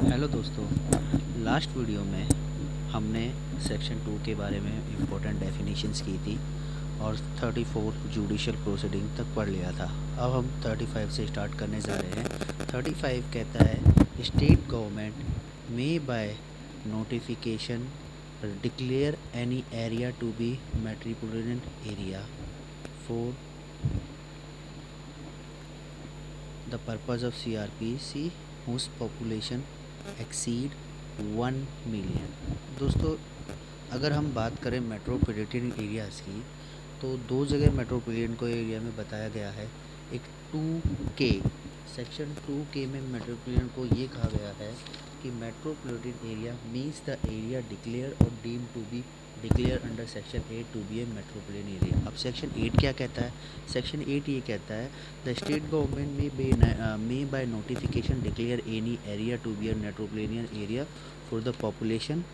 Hello दोस्तों, last video में हमने सेक्शन 2 के बारे में इम्पोर्टेंट डेफिनेशंस की थी और 34 जुडिशल प्रोसीडिंग तक पढ़ लिया था। अब हम 35 से स्टार्ट करने जा रहे हैं। 35 कहता है state government may by notification declare any area to be metropolitan area for the purpose of CRPC whose population exceed 1 million. दोस्तों, अगर हम बात करें मेट्रोपॉलिटन एरियाज़ की, तो दो जगह मेट्रोपॉलिटन को एरिया में बताया गया है। एक 2K, सेक्शन 2K में मेट्रोपॉलिटन को ये कहा गया है कि metropolitan area means the area declare और deem to be declare under section 8 to be a metropolitan area. अब सेक्शन 8 क्या कहता है? सेक्शन 8 ये कहता है the state government may by notification declare any area to be a metropolitan area for the population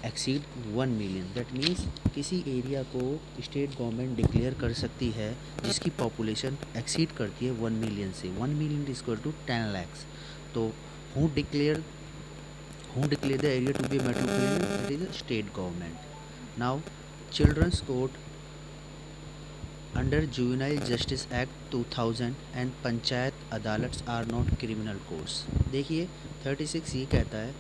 exceed 1 million. That means किसी area को state government declare कर सकती है जिसकी पॉपुलेशन एक्सीड करती है 1 मिलियन से। 1 million is equal to 10 lakhs। तो who declare the area to be metropolitan? That is the state government. Now childrens court under juvenile justice act 2000 and panchayat अदालत्स are not criminal courts. देखिए 36 ये कहता है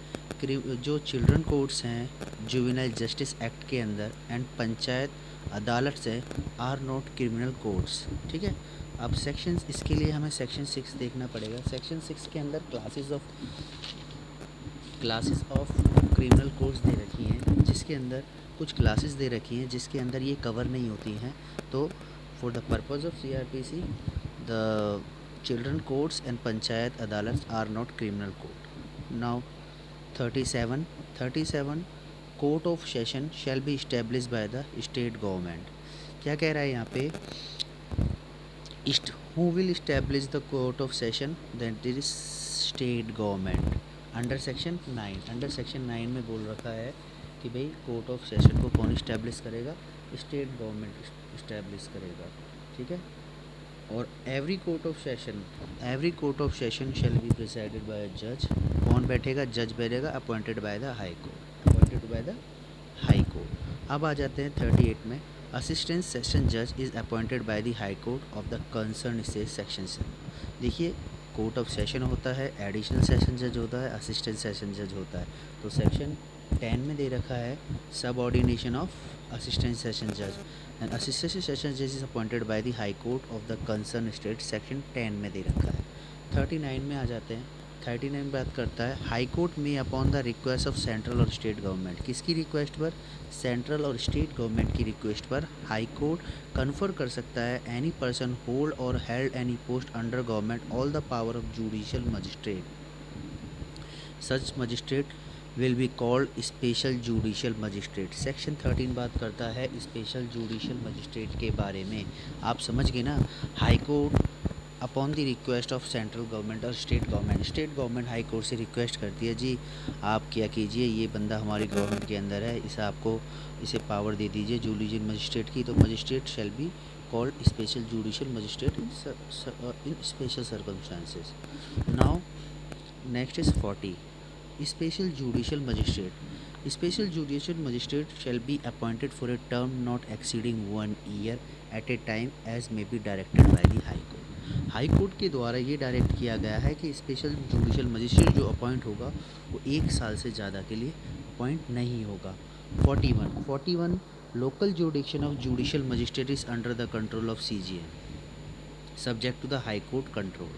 जो चिल्ड्रन कोर्ट्स हैं juvenile justice act के अंदर एंड पंचायत अदालत हैं आर नॉट क्रिमिनल कोर्ट्स। ठीक है। अब सेक्शंस, इसके लिए हमें सेक्शन 6 देखना पड़ेगा। सेक्शन 6 के अंदर क्लासेस ऑफ क्रिमिनल कोर्ट्स दे रखी हैं, जिसके अंदर कुछ क्लासेस दे रखी हैं जिसके अंदर ये कवर नहीं होती हैं। तो for the purpose of CRPC the children courts and panchayat अदालत are not criminal court. Now 37 court of session shall be establish by the state government. क्या कह रहा है यहाँ पे? Who will establish the court of session? That is state government under section 9। Under section 9 में बोल रखा है कि भाई कोर्ट ऑफ सेशन को कौन इस्टेब्लिश करेगा? स्टेट गवर्नमेंट इस्टेब्लिश करेगा। ठीक है। और every court of session shall be presided by a जज। कौन बैठेगा? जज बैठेगा appointed by the high court. अब आ जाते हैं 38 में। असिस्टेंट सेशन जज is appointed by the high court of the concern state section 7। देखिए, कोर्ट ऑफ सेशन होता है, एडिशनल सेशन जज होता है, असिस्टेंट सेशन जज होता है। तो सेक्शन 10 में दे रखा है सब ऑर्डिनेशन ऑफ असिस्टेंट सेशन जज एंड असिस्टेंट सेशन जज is appointed by the high court of the concern state. Section 10 में दे रखा है। 39 में आ जाते हैं। 39 बात करता है हाई कोर्ट में upon the request of central और स्टेट गवर्नमेंट। किसकी रिक्वेस्ट पर? सेंट्रल और स्टेट गवर्नमेंट की रिक्वेस्ट पर हाई कोर्ट कन्फर कर सकता है एनी पर्सन होल्ड और held any post under government all the power of judicial magistrate. Such magistrate will be called special judicial magistrate. Section 13 बात करता है स्पेशल जुडिशियल मजिस्ट्रेट के बारे में। आप समझ गए ना? High court upon the request of central government और स्टेट गवर्नमेंट हाई कोर्ट से रिक्वेस्ट करती है, जी आप क्या कीजिए, ये बंदा हमारी गवर्नमेंट के अंदर है, इसे पावर दे दीजिए जुडिशियल मजिस्ट्रेट की। तो magistrate shall be called special judicial magistrate in special circumstances. Now next is 40 special judicial magistrate shall be appointed for a term not exceeding 1 year at a time as may be directed by the high court। High court के द्वारा ये direct किया गया है कि special judicial magistrate जो appoint होगा वो 1 साल से ज़्यादा के लिए अपॉइंट नहीं होगा। 41 local jurisdiction of judicial magistrate is under the control of CGM subject to the high court control.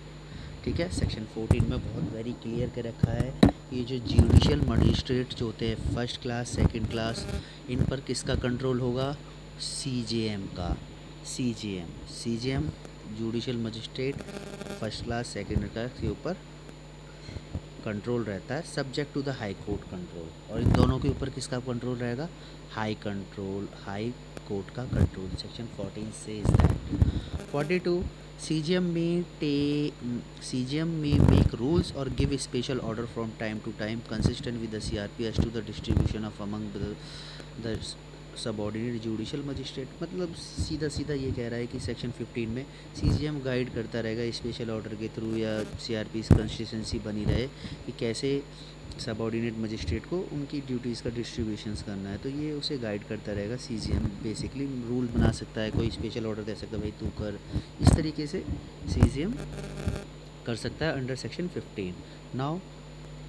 ठीक है। सेक्शन 14 में बहुत वेरी क्लियर कर रखा है ये जो जुडिशियल मजिस्ट्रेट जो होते हैं फर्स्ट क्लास सेकंड क्लास, इन पर किसका कंट्रोल होगा? CJM का। CJM judicial magistrate first class second class के ऊपर कंट्रोल रहता है subject to the high court control. और इन दोनों के ऊपर किसका कंट्रोल रहेगा? हाई कोर्ट का कंट्रोल। सेक्शन 14 से is that. 42 CGM may make rules or give a special order from time to time consistent with the CRP as to the distribution of among the subordinate judicial magistrate. मतलब सीधा ये कह रहा है कि section 15 में CGM guide करता रहेगा स्पेशल ऑर्डर के थ्रू या CRP कंसिस्टेंसी बनी रहे कि कैसे सबऑर्डिनेट मजिस्ट्रेट को उनकी ड्यूटीज़ का डिस्ट्रीब्यूशंस करना है, तो ये उसे गाइड करता रहेगा। सीजीएम बेसिकली रूल बना सकता है, कोई स्पेशल ऑर्डर दे सकता है, भाई तू कर, इस तरीके से सीजीएम कर सकता है under section 15। Now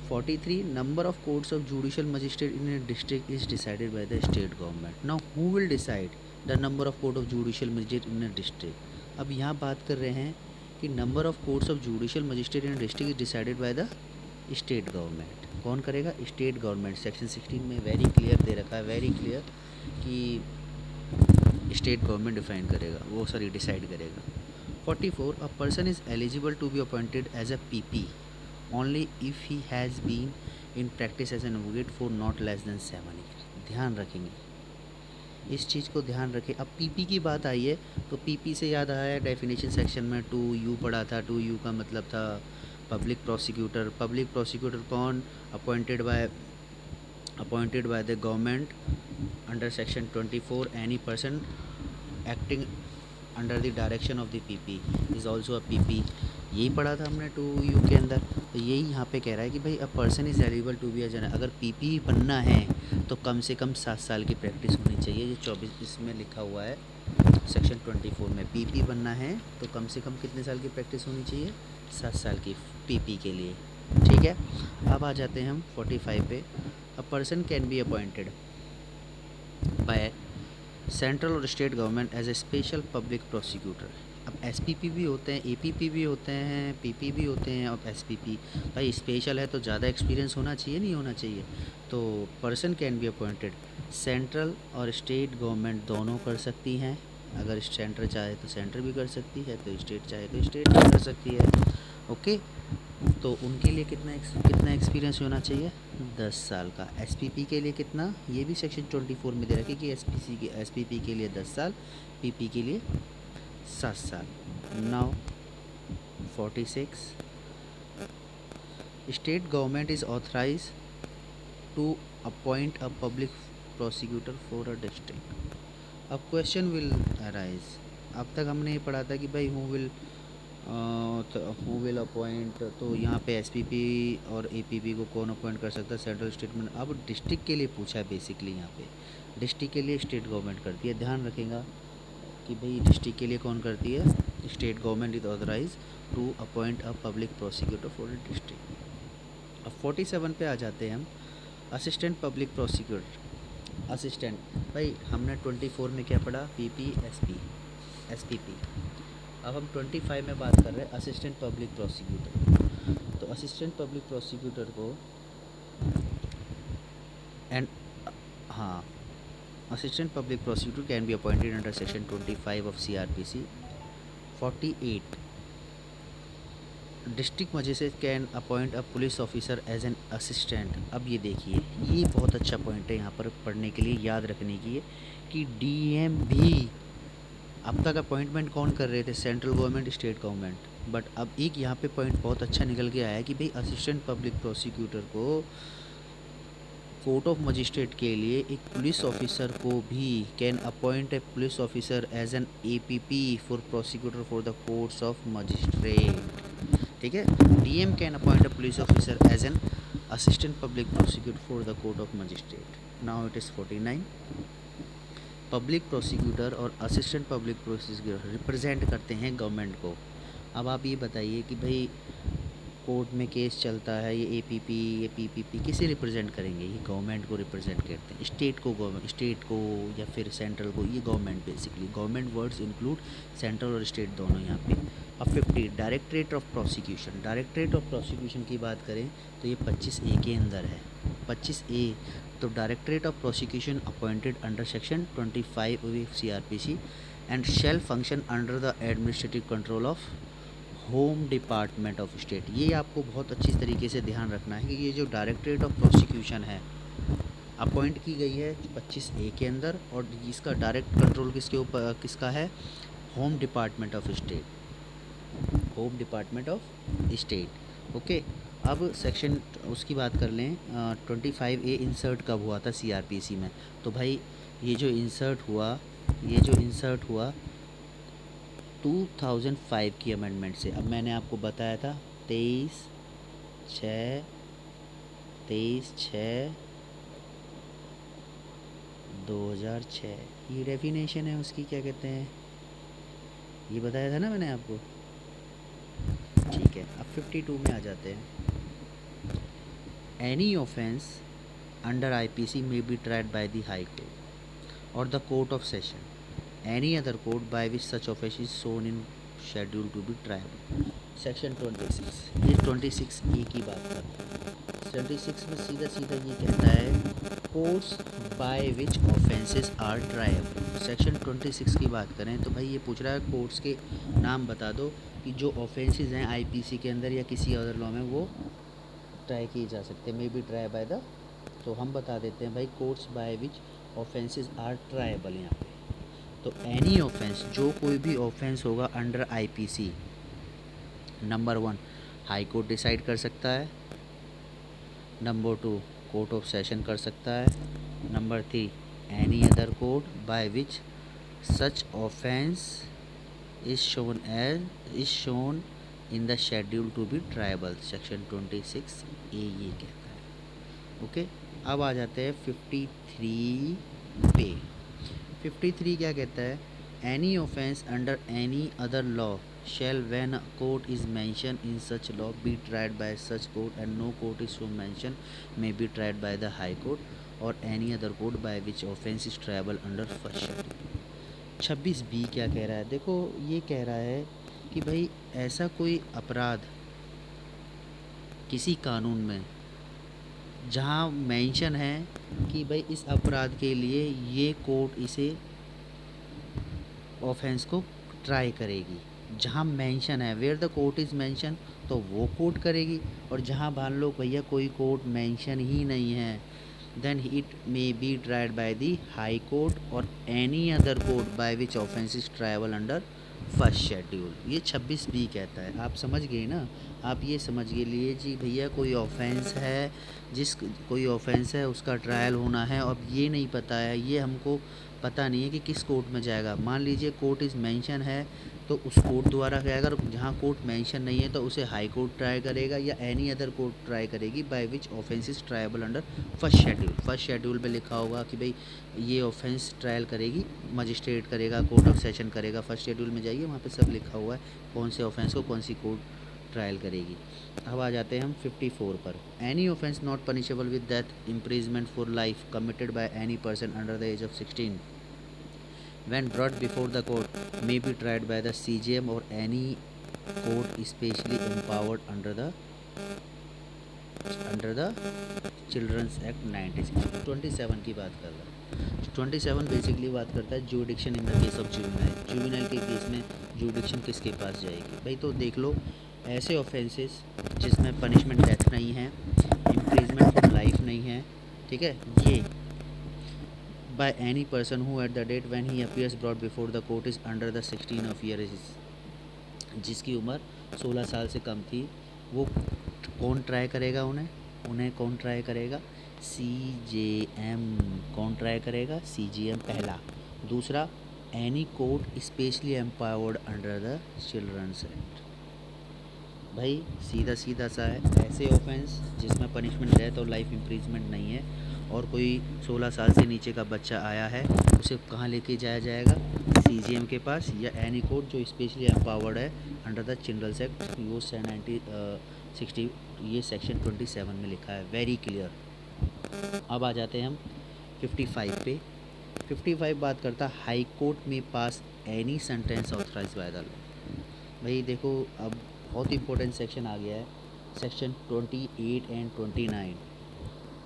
43 number of courts of judicial magistrate in A district is decided by the state government. Now who will decide the number of court of judicial magistrate in A district. अब यहाँ बात कर रहे हैं कि number of courts of judicial magistrate in district is decided by the state government. कौन करेगा? State government. Section 16 में वेरी क्लियर दे रखा है, वेरी क्लियर, कि स्टेट गवर्नमेंट डिफाइन करेगा, वो सॉरी डिसाइड करेगा। 44 a person is eligible to be appointed as a PP only if he has been in practice as an advocate for not less than 7 year. ध्यान रखेंगे, इस चीज़ को ध्यान रखें। अब पीपी की बात आई है तो पीपी से याद आया डेफिनेशन सेक्शन में 2U पढ़ा था। 2U का मतलब था पब्लिक प्रोसिक्यूटर। पब्लिक प्रोसिक्यूटर कौन? Appointed by the government under section 24। Any person acting under the direction of the PP is also a PP. यही पढ़ा था हमने 2U के अंदर। तो यही यहाँ पे कह रहा है कि भाई a person is eligible to be as an, अगर पीपी बनना है तो कम से कम 7 साल की प्रैक्टिस होनी चाहिए। ये 24 इसमें लिखा हुआ है सेक्शन 24 में। पीपी बनना है तो कम से कम कितने साल की प्रैक्टिस होनी चाहिए? 7 साल की पीपी के लिए। ठीक है, अब आ जाते हैं हम 45 पे। A person can be appointed by central और state government as a special public prosecutor. अब एसपीपी भी होते हैं, एपीपी भी होते हैं, पीपी भी होते हैं और एसपीपी। भाई स्पेशल है तो ज़्यादा एक्सपीरियंस होना चाहिए, नहीं होना चाहिए? तो person can be appointed, central और स्टेट गवर्नमेंट दोनों कर सकती हैं। अगर सेंटर चाहे तो सेंटर भी कर सकती है, तो स्टेट चाहे तो स्टेट भी कर सकती है। ओके, तो उनके लिए कितना एक्सपीरियंस होना चाहिए? 10 साल का। एसपीपी के लिए कितना? ये भी सेक्शन 24 में दे रखा है कि एसपीपी के लिए 10 साल, पीपी के लिए 7 साल। Now 46 state government is authorise to appoint a public prosecutor for a district. अब क्वेश्चन विल अराइज। अब तक हमने ये पढ़ा था कि भाई हु विल अपॉइंट, तो यहाँ पे एसपीपी और एपीपी को कौन अपॉइंट कर सकता है? Central statement. अब डिस्ट्रिक्ट के लिए पूछा है बेसिकली, यहाँ पे डिस्ट्रिक्ट के लिए स्टेट गवर्नमेंट करती है। ध्यान रखेगा कि भाई डिस्ट्रिक्ट के लिए कौन करती है? State government is authorise to appoint a public prosecutor for the district. अब 47 पे आ जाते हैं हम। Assistant public prosecutor. असिस्टेंट, भाई हमने 24 में क्या पढ़ा? PP, SPP. अब हम 25 में बात कर रहे हैं असिस्टेंट पब्लिक प्रोसिक्यूटर। तो असिस्टेंट पब्लिक प्रोसिक्यूटर को एंड हाँ, assistant public prosecutor can be appointed under section 25 of CRPC। 48 district magistrate can appoint a police officer as an assistant. अब ये देखिए, ये बहुत अच्छा पॉइंट है यहाँ पर पढ़ने के लिए, याद रखने की है कि डीएम भी अब तक अपॉइंटमेंट कौन कर रहे थे? Central government, state government. But अब एक यहाँ पे पॉइंट बहुत अच्छा निकल के आया है कि भाई असिस्टेंट पब्लिक प्रोसिक्यूटर को कोर्ट ऑफ मजिस्ट्रेट के लिए एक पुलिस ऑफिसर को भी can appoint a police officer as an APP for prosecutor for the courts of magistrate. ठीक है, DM can appoint a police officer as an assistant public prosecutor for the court of magistrate. Now it is 49 public prosecutor और assistant public prosecutor represent करते हैं government को। अब आप ये बताइए कि भाई कोर्ट में केस चलता है, ये एपीपी, ये पीपीपी किसे रिप्रेजेंट करेंगे? ये गवर्नमेंट को रिप्रेजेंट करते हैं। स्टेट को या फिर सेंट्रल को, ये government basically. Government words include central और स्टेट दोनों यहाँ पे। अब 50 directorate of prosecution. Directorate of prosecution की बात करें तो ये 25A के अंदर है। 25A, तो directorate of prosecution appointed under section 25 of CRPC and shall function under the administrative control of home department of state. ये आपको बहुत अच्छी तरीके से ध्यान रखना है कि ये जो डायरेक्टरेट ऑफ प्रोसिक्यूशन है अपॉइंट की गई है 25A के अंदर, और इसका डायरेक्ट कंट्रोल किसके ऊपर, किसका है? Home department of state, home department of state. Okay, अब सेक्शन उसकी बात कर लें। 25A इंसर्ट कब हुआ था CRPC में? तो भाई ये जो इंसर्ट हुआ 2005 की अमेंडमेंट से। अब मैंने आपको बताया था 23/6 23/6/2006 ये डेफिनेशन है उसकी, क्या कहते हैं, ये बताया था ना मैंने आपको। ठीक है, अब 52 में आ जाते हैं। Any offence under IPC may be tried by the High Court or the Court of Session, any other court by which such offence is shown in schedule to be tried। Section 26, ये 26A की बात करता है। 26 में सीधा सीधा ये कहता है courts by which offences are triable. Section 26 की बात करें तो भाई ये पूछ रहा है कोर्ट्स के नाम बता दो कि जो ऑफेंसेस हैं IPC के अंदर या किसी अदर लॉ में वो ट्राई किए जा सकते हैं, may be try by the, तो हम बता देते हैं भाई courts by which offences are triable यहाँ पे। तो एनी ऑफेंस, जो कोई भी ऑफेंस होगा under IPC, number 1 high court decide कर सकता है, नंबर 2 कोर्ट ऑफ सेशन कर सकता है, number 3 any other court by which such offence is shown in the schedule to be triable. Section 26A ये कहता है। ओके, अब आ जाते हैं 53 पे। 53 क्या कहता है, any offence under any other law shall when a court is mentioned in such law be tried by such court and no court is so mentioned may be tried by the high court or any other court by which offence is triable under first schedule। 26B क्या कह रहा है, देखो ये कह रहा है कि भाई ऐसा कोई अपराध किसी कानून में जहाँ मेंशन है कि भाई इस अपराध के लिए ये कोर्ट इसे ऑफेंस को ट्राई करेगी, जहाँ मेंशन है, where the court is mention तो वो कोर्ट करेगी, और जहाँ मान लो भैया कोई कोर्ट मेंशन ही नहीं है then it may be tried by the high court और any other court by which offence is triable under first schedule. ये 26B कहता है। आप समझ गए ना, आप ये समझ गए लिए जी भैया कोई ऑफेंस है, कोई ऑफेंस है उसका ट्रायल होना है, अब ये नहीं पता है, ये हमको पता नहीं है कि किस कोर्ट में जाएगा। मान लीजिए कोर्ट इज़ मेंशन है तो उस कोर्ट द्वारा क्या, अगर जहाँ कोर्ट मेंशन नहीं है तो उसे हाई कोर्ट ट्राई करेगा या एनी अदर कोर्ट ट्राई करेगी bye which offence is triable under first schedule. First schedule में लिखा होगा कि भाई ये ऑफेंस ट्रायल करेगी, मजिस्ट्रेट करेगा, कोर्ट ऑफ सेशन करेगा। फर्स्ट शेड्यूल में जाइए, वहाँ पे सब लिखा हुआ है कौन से ऑफेंस को कौन सी कोर्ट ट्रायल करेगी। अब आ जाते हैं हम 54 पर। Any offence not punishable with death, imprisonment for life committed by any person under the age of 16 when brought before the court may be tried by the CJM or any court specially empowered under the Children's Act 1960। 27 की बात कर रहा है। 27 basically बात करता है जुडिक्शन in the case of juvenile. Juvenile के case में जुडिक्शन किसके पास जाएगी भाई, तो देख लो ऐसे ऑफेंसेस जिसमें पनिशमेंट डेथ नहीं है, इम्प्रिजमेंट फॉर लाइफ नहीं है, ठीक है, ये by any person who at the date when he appears brought before the court is under the 16 of years, जिसकी उम्र 16 साल से कम थी, वो कौन ट्राई करेगा, उन्हें कौन ट्राई करेगा, CJM। कौन ट्राई करेगा, CJM पहला। दूसरा any court specially empowered under the children's act. भाई सीधा सीधा सा है, ऐसे ऑफेंस जिसमें पनिशमेंट डेथ और लाइफ इम्प्रिजमेंट नहीं है और कोई 16 साल से नीचे का बच्चा आया है, उसे कहाँ लेके जाया जाएगा, CJM के पास या एनी कोर्ट जो स्पेशली एम्पावर्ड है under the children's act use 1960। ये सेक्शन 27 में लिखा है, वेरी क्लियर। अब आ जाते हैं हम 55 पे। 55 बात करता है हाई कोर्ट में pass any sentence authorise by the law. भाई देखो अब बहुत इंपॉर्टेंट सेक्शन आ गया है, सेक्शन 28 एंड 29।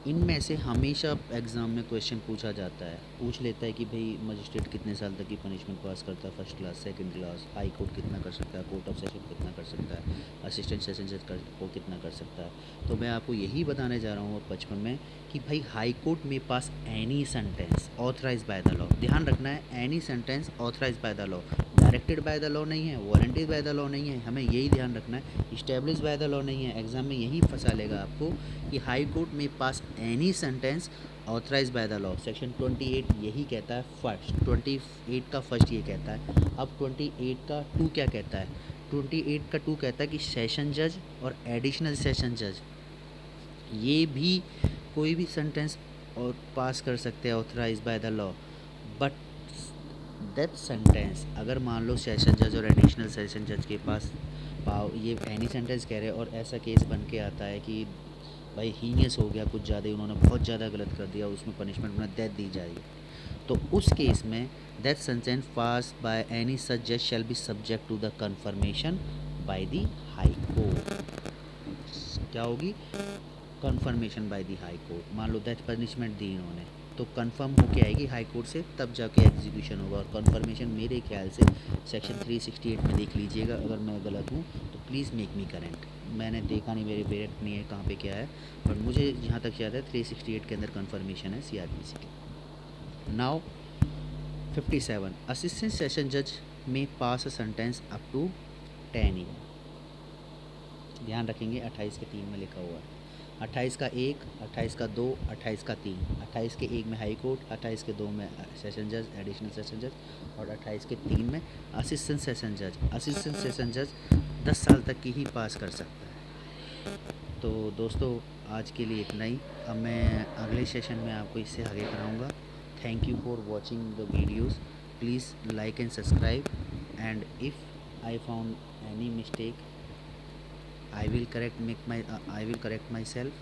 इनमें से हमेशा एग्ज़ाम में क्वेश्चन पूछा जाता है, पूछ लेता है कि भाई मजिस्ट्रेट कितने साल तक की पनिशमेंट पास करता है, first class, second class, high court कितना कर सकता है, कोर्ट ऑफ सेशन कितना कर सकता है, असिस्टेंट सेशन जज को कितना कर सकता है। तो मैं आपको यही बताने जा रहा हूँ 55 में कि भाई हाई कोर्ट में pass any sentence authorise by the law. ध्यान रखना है, any sentence authorise by the law, directed by the law नहीं है, वारंटेड बाय द लॉ नहीं है, हमें यही ध्यान रखना है, इस्टेब्लिश बाय द लॉ नहीं है। एग्जाम में यही फंसा लेगा आपको कि हाई कोर्ट में pass any sentence authorise by the law. Section 28 यही कहता है फर्स्ट, 28 का फर्स्ट ये कहता है। अब 28 का 2 क्या कहता है, 28 का 2 कहता है कि सेशन जज और एडिशनल सेशन जज ये भी कोई भी सेंटेंस और पास कर सकते हैं authorise by the law, but that sentence अगर मान लो सेशन जज और एडिशनल सेशन जज के पास पाव ये एनी सेंटेंस कह रहे हैं और ऐसा केस बन के आता है कि भाई हीनियस हो गया, कुछ ज़्यादा उन्होंने बहुत ज़्यादा गलत कर दिया, उसमें पनिशमेंट उन्हें डेथ दी जाएगी, तो उस केस में that sentence pass by any such जज shall be subject to the confirmation by the high court. क्या होगी? Confirmation by the high court. मान लो डेथ पनिशमेंट दी इन्होंने, तो कंफर्म होके आएगी हाई कोर्ट से, तब जाके एग्जीक्यूशन होगा। और कन्फर्मेशन मेरे ख्याल से सेक्शन 368 में देख लीजिएगा, अगर मैं गलत हूँ तो प्लीज़ मेक मी करेक्ट। मैंने देखा नहीं, मेरे पेरेंट नहीं है कहाँ पे क्या है, बट मुझे जहाँ तक याद है 368 के अंदर कन्फर्मेशन है CRPC की। नाउ 57 असिस्टेंट सेशन जज में pass a sentence up to 10 year. ध्यान रखेंगे 28 के 3 में लिखा हुआ है, 28 का 1, 28 का 2, 28 का 3, 28 के 1 में हाई कोर्ट, 28 के 2 में सेशन जज, एडिशनल सेशन जज, और 28 के 3 में असिस्टेंट सेशन जज। असिस्टेंट सेशन जज 10 साल तक की ही पास कर सकता है। तो दोस्तों आज के लिए इतना ही, अब मैं अगले सेशन में आपको इससे आगे कराऊंगा। Thank you for watching the videos, please like and subscribe, and if I found any mistake I will correct myself.